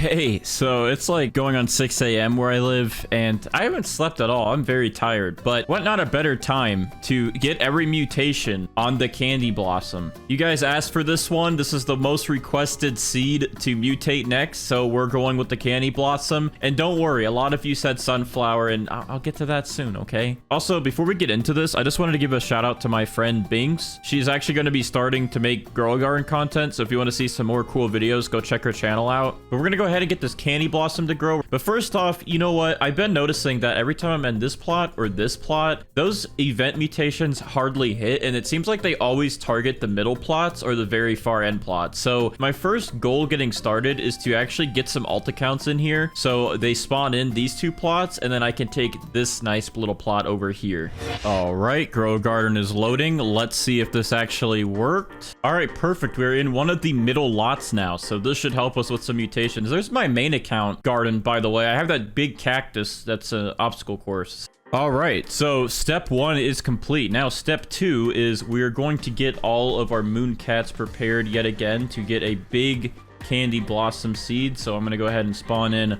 Okay, so it's like going on 6 a.m. where I live, and I haven't slept at all. I'm very tired, but what not a better time to get every mutation on the Candy Blossom. You guys asked for this one. This is the most requested seed to mutate next, so we're going with the Candy Blossom. And don't worry, a lot of you said Sunflower, and I'll get to that soon, okay? Also, before we get into this, I just wanted to give a shout out to my friend Binks. She's actually going to be starting to make Grow Garden content, so if you want to see some more cool videos, go check her channel out. But we're gonna go ahead and get this Candy Blossom to grow. But first off, you know what? I've been noticing that every time I'm in this plot or this plot, those event mutations hardly hit, and it seems like they always target the middle plots or the very far end plots. So my first goal getting started is to actually get some alt accounts in here, so they spawn in these two plots, and then I can take this nice little plot over here. All right, Grow Garden is loading. Let's see if this actually worked. All right, perfect. We're in one of the middle lots now, so this should help us with some mutations. There's my main account garden, by the way. I have that big cactus that's an obstacle course. All right, so step 1 is complete. Now step 2 is we're going to get all of our moon cats prepared yet again to get a big Candy Blossom seed. So I'm going to go ahead and spawn in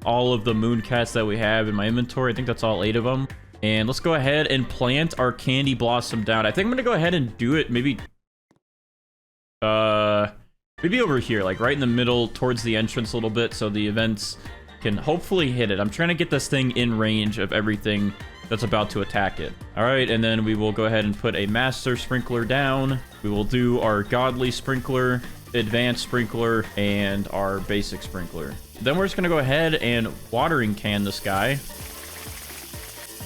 all of the moon cats that we have in my inventory. I think that's all 8 of them. And let's go ahead and plant our Candy Blossom down. I think I'm going to go ahead and do it maybe over here, like right in the middle towards the entrance a little bit, so the events can hopefully hit it. I'm trying to get this thing in range of everything that's about to attack it. All right, and then we will go ahead and put a master sprinkler down. We will do our godly sprinkler, advanced sprinkler, and our basic sprinkler. Then we're just gonna go ahead and watering can this guy.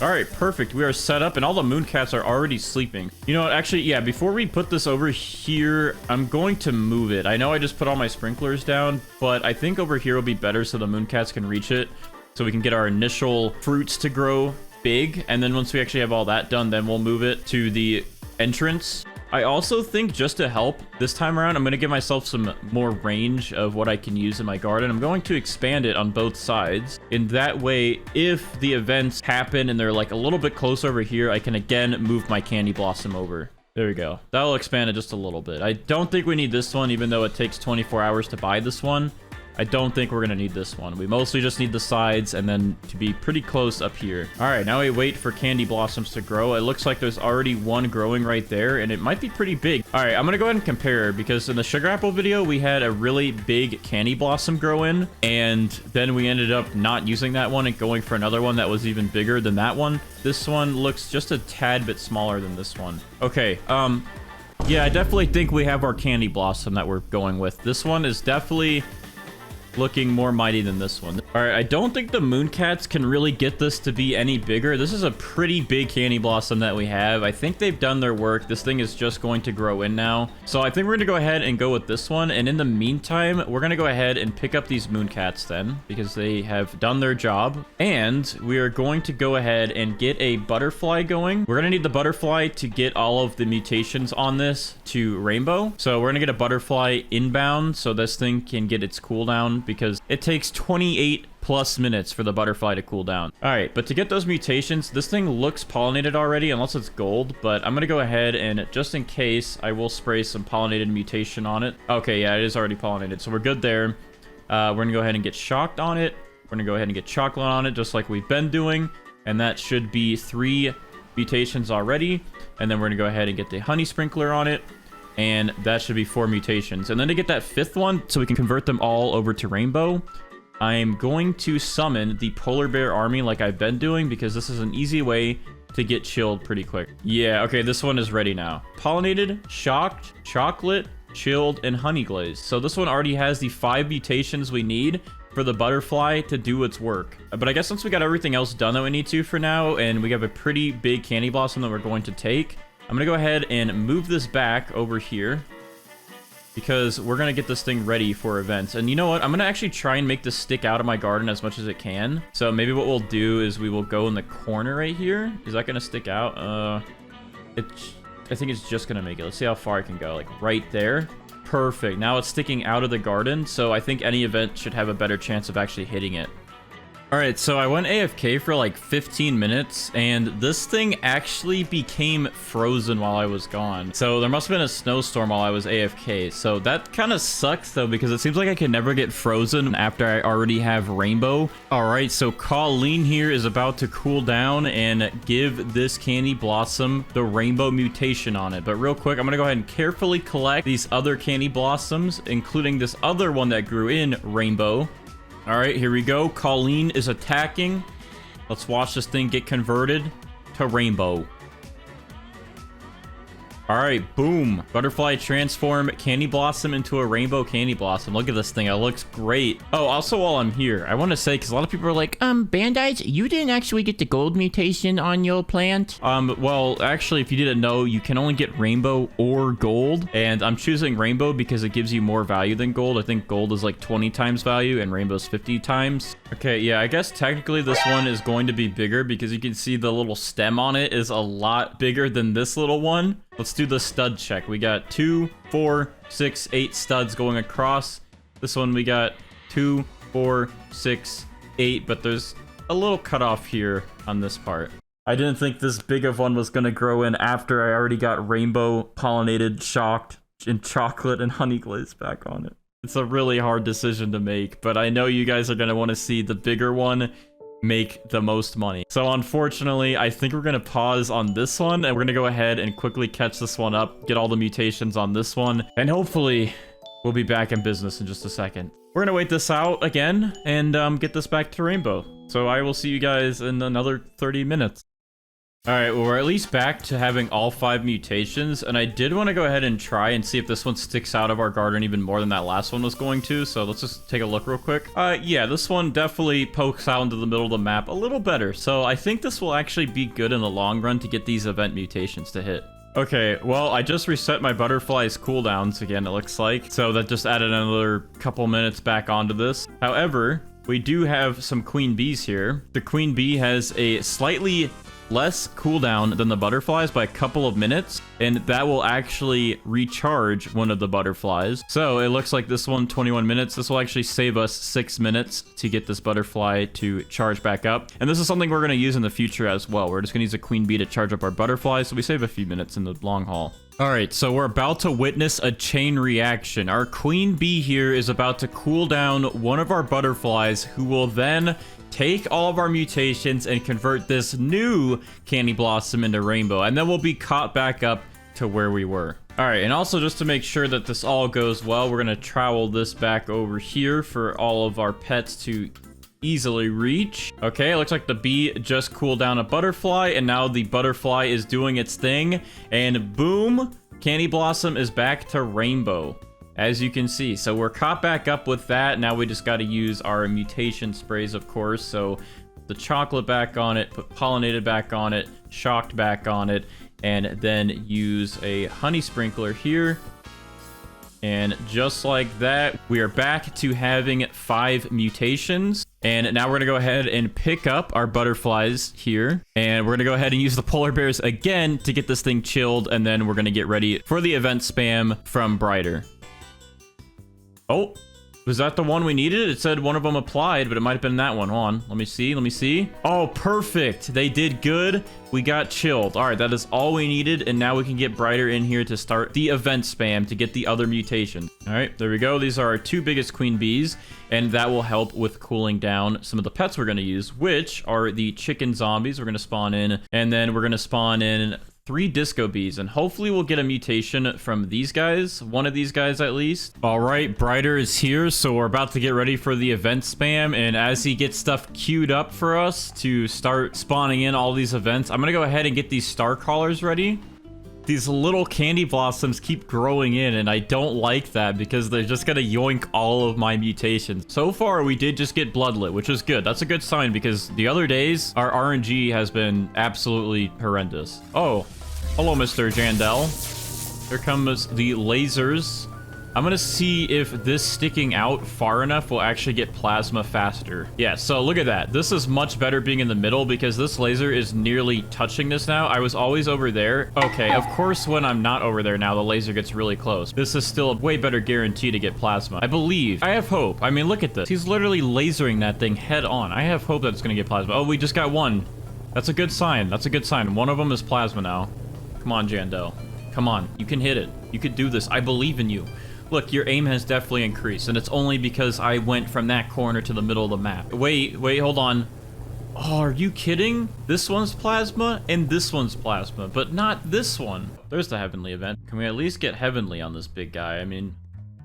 All right, perfect. We are set up, and all the moon cats are already sleeping. You know what? Actually, yeah, before we put this over here, I'm going to move it. I know I just put all my sprinklers down, but I think over here will be better so the moon cats can reach it, so we can get our initial fruits to grow big. And then once we actually have all that done, then we'll move it to the entrance. I also think, just to help this time around, I'm going to give myself some more range of what I can use in my garden. I'm going to expand it on both sides. In that way, if the events happen and they're like a little bit close over here, I can again move my Candy Blossom over. There we go. That'll expand it just a little bit. I don't think we need this one, even though it takes 24 hours to buy this one. I don't think we're going to need this one. We mostly just need the sides and then to be pretty close up here. All right, now we wait for Candy Blossoms to grow. It looks like there's already one growing right there, and it might be pretty big. All right, I'm going to go ahead and compare, because in the Sugar Apple video, we had a really big Candy Blossom grow in, and then we ended up not using that one and going for another one that was even bigger than that one. This one looks just a tad bit smaller than this one. Okay, yeah, I definitely think we have our Candy Blossom that we're going with. This one is definitely looking more mighty than this one. All right, I don't think the moon cats can really get this to be any bigger. This is a pretty big Candy Blossom that we have. I think they've done their work. This thing is just going to grow in now. So I think we're gonna go ahead and go with this one. And in the meantime, we're gonna go ahead and pick up these moon cats then, because they have done their job. And we are going to go ahead and get a butterfly going. We're gonna need the butterfly to get all of the mutations on this to rainbow. So we're gonna get a butterfly inbound so this thing can get its cooldown, because it takes 28 plus minutes for the butterfly to cool down. All right, but to get those mutations, this thing looks pollinated already, unless it's gold, but I'm gonna go ahead and, just in case, I will spray some pollinated mutation on it. Okay, yeah, it is already pollinated, so we're good there. We're gonna go ahead and get shocked on it. We're gonna go ahead and get chocolate on it, just like we've been doing, and that should be 3 mutations already. And then we're gonna go ahead and get the honey sprinkler on it, and that should be 4 mutations. And then to get that 5th one, so we can convert them all over to rainbow, I'm going to summon the polar bear army like I've been doing, because this is an easy way to get chilled pretty quick. Yeah, okay, this one is ready now. Pollinated, shocked, chocolate, chilled, and honey glazed. So this one already has the 5 mutations we need for the butterfly to do its work. But I guess since we got everything else done that we need to for now, and we have a pretty big Candy Blossom that we're going to take, I'm gonna go ahead and move this back over here, because we're gonna get this thing ready for events. And you know what? I'm gonna actually try and make this stick out of my garden as much as it can. So maybe what we'll do is we will go in the corner right here. Is that gonna stick out? I think it's just gonna make it. Let's see how far I can go. Like right there. Perfect. Now it's sticking out of the garden, so I think any event should have a better chance of actually hitting it. All right, so I went AFK for like 15 minutes, and this thing actually became frozen while I was gone. So there must have been a snowstorm while I was AFK. So that kind of sucks, though, because it seems like I can never get frozen after I already have Rainbow. All right, so Colleen here is about to cool down and give this Candy Blossom the Rainbow mutation on it. But real quick, I'm going to go ahead and carefully collect these other Candy Blossoms, including this other one that grew in Rainbow. All right, here we go. Colleen is attacking. Let's watch this thing get converted to Rainbow. All right, boom. Butterfly transform Candy Blossom into a Rainbow Candy Blossom. Look at this thing. It looks great. Oh, also while I'm here, I want to say, because a lot of people are like, Bandites, you didn't actually get the gold mutation on your plant? Well, actually, if you didn't know, you can only get Rainbow or Gold. And I'm choosing Rainbow because it gives you more value than Gold. I think Gold is like 20 times value and Rainbow's 50 times. Okay, yeah, I guess technically this one is going to be bigger because you can see the little stem on it is a lot bigger than this little one. Let's do the stud check. We got 2, 4, 6, 8 studs going across. This one we got 2, 4, 6, 8, but there's a little cutoff here on this part. I didn't think this big of one was going to grow in after I already got Rainbow pollinated, shocked, and chocolate and honey glaze back on it. It's a really hard decision to make, but I know you guys are going to want to see the bigger one make the most money. So unfortunately, I think we're going to pause on this one, and we're going to go ahead and quickly catch this one up, get all the mutations on this one, and hopefully we'll be back in business in just a second. We're going to wait this out again and get this back to Rainbow. So I will see you guys in another 30 minutes. All right, well, we're at least back to having all 5 mutations, and I did want to go ahead and try and see if this one sticks out of our garden even more than that last one was going to, so let's just take a look real quick. Yeah, this one definitely pokes out into the middle of the map a little better, so I think this will actually be good in the long run to get these event mutations to hit. Okay, well, I just reset my butterfly's cooldowns again, it looks like, so that just added another couple minutes back onto this. However, we do have some queen bees here. The queen bee has a slightly less cooldown than the butterflies by a couple of minutes, and that will actually recharge one of the butterflies. So it looks like this one, 21 minutes. This will actually save us 6 minutes to get this butterfly to charge back up. And this is something we're going to use in the future as well. We're just going to use a queen bee to charge up our butterfly, so we save a few minutes in the long haul. All right, so we're about to witness a chain reaction. Our queen bee here is about to cool down one of our butterflies, who will then take all of our mutations and convert this new Candy Blossom into Rainbow, and then we'll be caught back up to where we were. All right, and also just to make sure that this all goes well, we're gonna trowel this back over here for all of our pets to easily reach. Okay, it looks like the bee just cooled down a butterfly, and now the butterfly is doing its thing, and boom, Candy Blossom is back to Rainbow, as you can see. So we're caught back up with that. Now we just got to use our mutation sprays, of course. So the chocolate back on it, put pollinated back on it, shocked back on it, and then use a honey sprinkler here. And just like that, we are back to having 5 mutations. And now we're going to go ahead and pick up our butterflies here. And we're going to go ahead and use the polar bears again to get this thing chilled. And then we're going to get ready for the event spam from Brighter. Oh, was that the one we needed? It said one of them applied, but it might have been that one. Hold on. Let me see. Let me see. Oh, perfect. They did good. We got chilled. All right, that is all we needed. And now we can get Brighter in here to start the event spam to get the other mutations. All right, there we go. These are our 2 biggest queen bees, and that will help with cooling down some of the pets we're going to use, which are the chicken zombies we're going to spawn in. And then we're going to spawn in 3 disco bees, and hopefully we'll get a mutation from these guys, one of these guys at least. All right, Brighter is here, so we're about to get ready for the event spam, and as he gets stuff queued up for us to start spawning in all these events, I'm gonna go ahead and get these star callers ready. These little candy blossoms keep growing in, and I don't like that because they're just gonna yoink all of my mutations. So far, we did just get bloodlet, which is good. That's a good sign because the other days, our RNG has been absolutely horrendous. Oh, hello, Mr. Jandel. Here comes the lasers. I'm gonna see if this sticking out far enough will actually get plasma faster. Yeah, so look at that. This is much better being in the middle because this laser is nearly touching this now. I was always over there. Okay, of course, when I'm not over there now, the laser gets really close. This is still a way better guarantee to get plasma. I believe. I have hope. I mean, look at this. He's literally lasering that thing head on. I have hope that it's gonna get plasma. Oh, we just got one. That's a good sign. That's a good sign. One of them is plasma now. Come on, Jandel. Come on. You can hit it. You could do this. I believe in you. Look, your aim has definitely increased, and it's only because I went from that corner to the middle of the map. Wait, hold on. Oh, are you kidding? This one's plasma, and this one's plasma, but not this one. There's the Heavenly event. Can we at least get Heavenly on this big guy? I mean,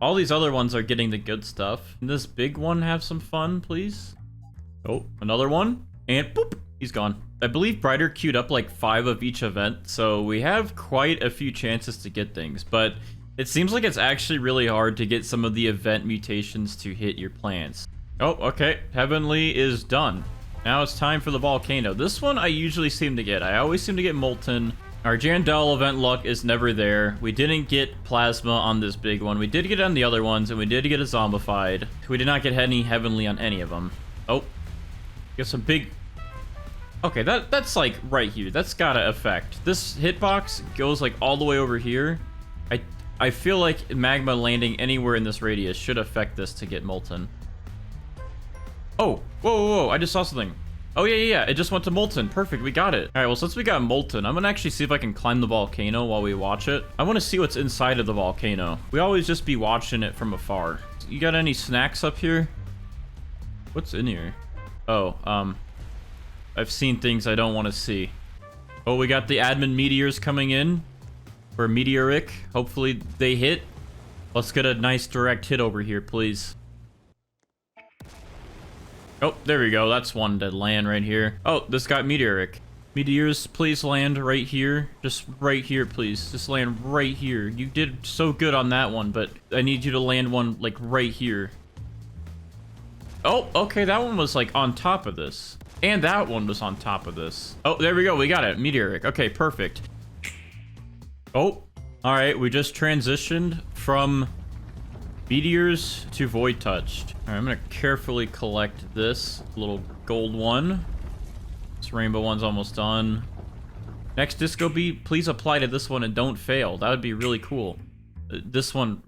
all these other ones are getting the good stuff. Can this big one have some fun, please? Oh, another one, and boop, he's gone. I believe Brighter queued up like 5 of each event, so we have quite a few chances to get things, but it seems like it's actually really hard to get some of the event mutations to hit your plans. Oh, okay. Heavenly is done. Now it's time for the volcano. This one I usually seem to get. I always seem to get Molten. Our Jandel event luck is never there. We didn't get plasma on this big one. We did get it on the other ones, and we did get a zombified. We did not get any Heavenly on any of them. Oh. Get some big... Okay, that's like right here. That's gotta affect. This hitbox goes like all the way over here. I feel like magma landing anywhere in this radius should affect this to get Molten. Oh, whoa, I just saw something. Oh, yeah, it just went to Molten. Perfect, we got it. All right, well, since we got Molten, I'm gonna actually see if I can climb the volcano while we watch it. I wanna see what's inside of the volcano. We always just be watching it from afar. You got any snacks up here? What's in here? Oh, I've seen things I don't want to see. Oh, we got the admin meteors coming in. For meteoric. Hopefully they hit. Let's get a nice direct hit over here, please. Oh, there we go. That's one to land right here. Oh, this got meteoric. Meteors, please land right here. Just right here, please. Just land right here. You did so good on that one, but I need you to land one, like, right here. Oh, okay. That one was, like, on top of this. And that one was on top of this. Oh, there we go. We got it. Meteoric. Okay, perfect. Oh, all right. We just transitioned from meteors to void touched. All right, I'm gonna carefully collect this little gold one. This rainbow one's almost done. Next disco beat, please apply to this one and don't fail. That would be really cool. This one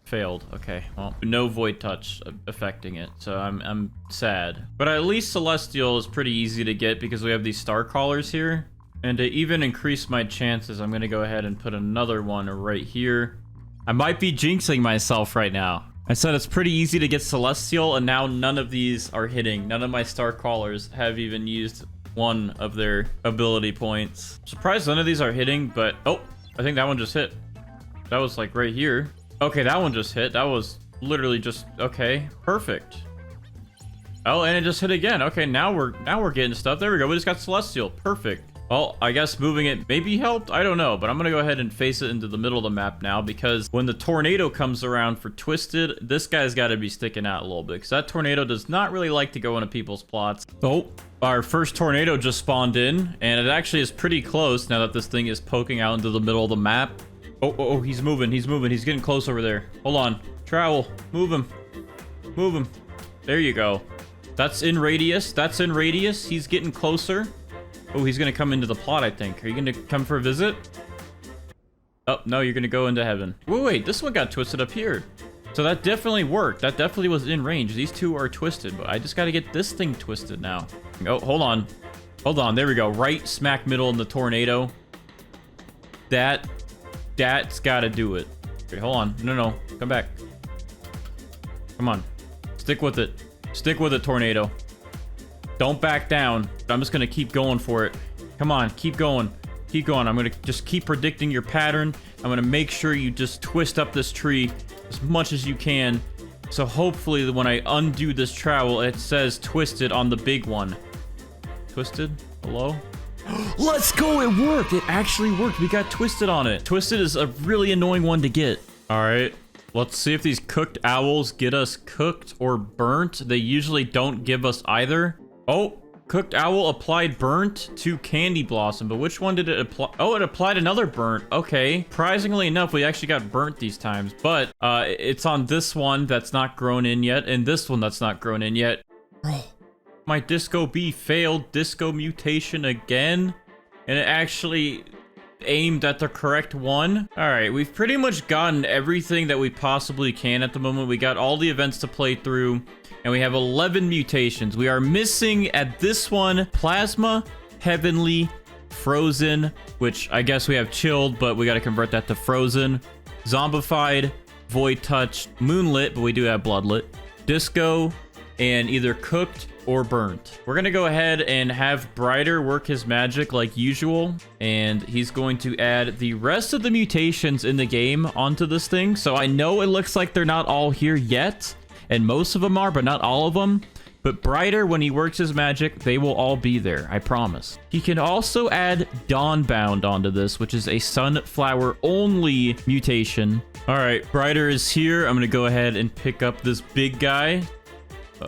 failed. Okay, well, no void touch affecting it, so I'm sad. But at least Celestial is pretty easy to get because we have these star crawlers here. And to even increase my chances, I'm gonna go ahead and put another one right here. I might be jinxing myself right now. I said it's pretty easy to get Celestial, and now none of these are hitting. None of my star crawlers have even used one of their ability points. Surprised none of these are hitting, but oh, I think that one just hit. That was like right here. Okay, that one just hit. That was literally just okay, perfect. Oh, and it just hit again. Okay, now we're getting stuff. There we go. We just got Celestial. Perfect. Well, I guess moving it maybe helped. I don't know, but I'm gonna go ahead and face it into the middle of the map now because when the tornado comes around for Twisted, this guy's got to be sticking out a little bit because that tornado does not really like to go into people's plots. Oh, our first tornado just spawned in, and it actually is pretty close now that this thing is poking out into the middle of the map. Oh, he's moving. He's getting close over there. Hold on. Travel. Move him. There you go. That's in radius. He's getting closer. Oh, he's gonna come into the plot, I think. Are you gonna come for a visit? Oh, no, you're gonna go into heaven. Wait, this one got twisted up here. So that definitely worked. That definitely was in range. These two are twisted, but I just gotta get this thing twisted now. Oh, hold on. There we go. Right smack middle in the tornado. That's gotta do it. Okay, hold on. No. Come back. Come on. Stick with it, tornado. Don't back down. I'm just gonna keep going for it. Come on, keep going. I'm gonna just keep predicting your pattern. I'm gonna make sure you just twist up this tree as much as you can. So hopefully when I undo this trowel, it says twisted on the big one. Twisted? Hello? Let's go, it worked. It actually worked. We got twisted on it. Twisted is a really annoying one to get. All right. Let's see if these cooked owls get us cooked or burnt. They usually don't give us either. Oh, Cooked owl applied burnt to candy blossom, but which one did it apply? Oh, it applied another burnt. Okay. Surprisingly enough, we actually got burnt these times, but it's on this one that's not grown in yet, and this one that's not grown in yet. My Disco B failed Disco mutation again, and it actually aimed at the correct one. All right, we've pretty much gotten everything that we possibly can at the moment. We got all the events to play through, and we have 11 mutations. We are missing at this one Plasma, Heavenly, Frozen, which I guess we have Chilled, but we got to convert that to Frozen, Zombified, Void Touch, Moonlit, but we do have Bloodlit, Disco, and either Cooked or Burnt. We're gonna go ahead and have Brighter work his magic like usual, and he's going to add the rest of the mutations in the game onto this thing. So I know it looks like they're not all here yet, and most of them are, but not all of them. But Brighter, when he works his magic, they will all be there, I promise. He can also add Dawnbound onto this, which is a sunflower only mutation. All right, Brighter is here. I'm gonna go ahead and pick up this big guy.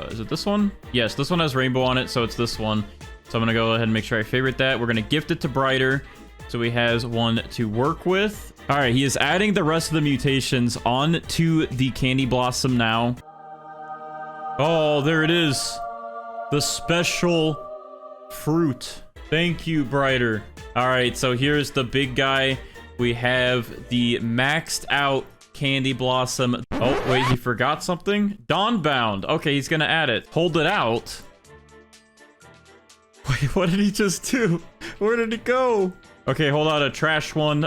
Is it this one? Yes, this one has rainbow on it, so it's this one. So I'm gonna go ahead and make sure I favorite that. We're gonna gift it to Brighter, so he has one to work with. All right, he is adding the rest of the mutations onto the Candy Blossom now. Oh, there it is. The special fruit. Thank you, Brighter. All right, so here's the big guy. We have the maxed out Candy Blossom. Oh, wait, he forgot something? Dawnbound. Okay, he's gonna add it. Hold it out. Wait, what did he just do? Where did it go? Okay, hold on, a trash one.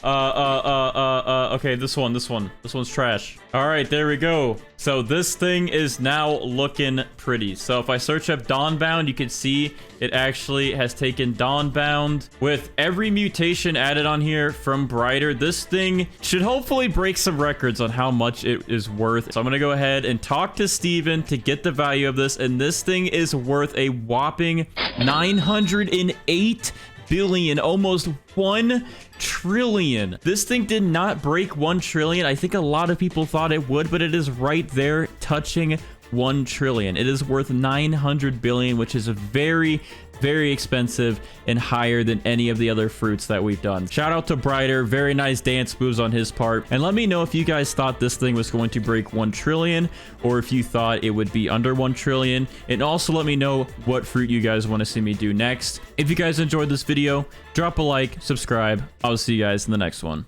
Okay, this one's trash. All right, there we go. So this thing is now looking pretty. So if I search up Dawnbound, you can see it actually has taken Dawnbound. With every mutation added on here from Brighter, this thing should hopefully break some records on how much it is worth. So I'm gonna go ahead and talk to Steven to get the value of this, and this thing is worth a whopping 908 billion, almost 1 trillion. This thing did not break 1 trillion. I think a lot of people thought it would, but it is right there touching 1 trillion. It is worth 900 billion, which is very, very expensive and higher than any of the other fruits that we've done. Shout out to Brighter. Very nice dance moves on his part. And let me know if you guys thought this thing was going to break 1 trillion or if you thought it would be under 1 trillion. And also let me know what fruit you guys want to see me do next. If you guys enjoyed this video, drop a like, subscribe. I'll see you guys in the next one.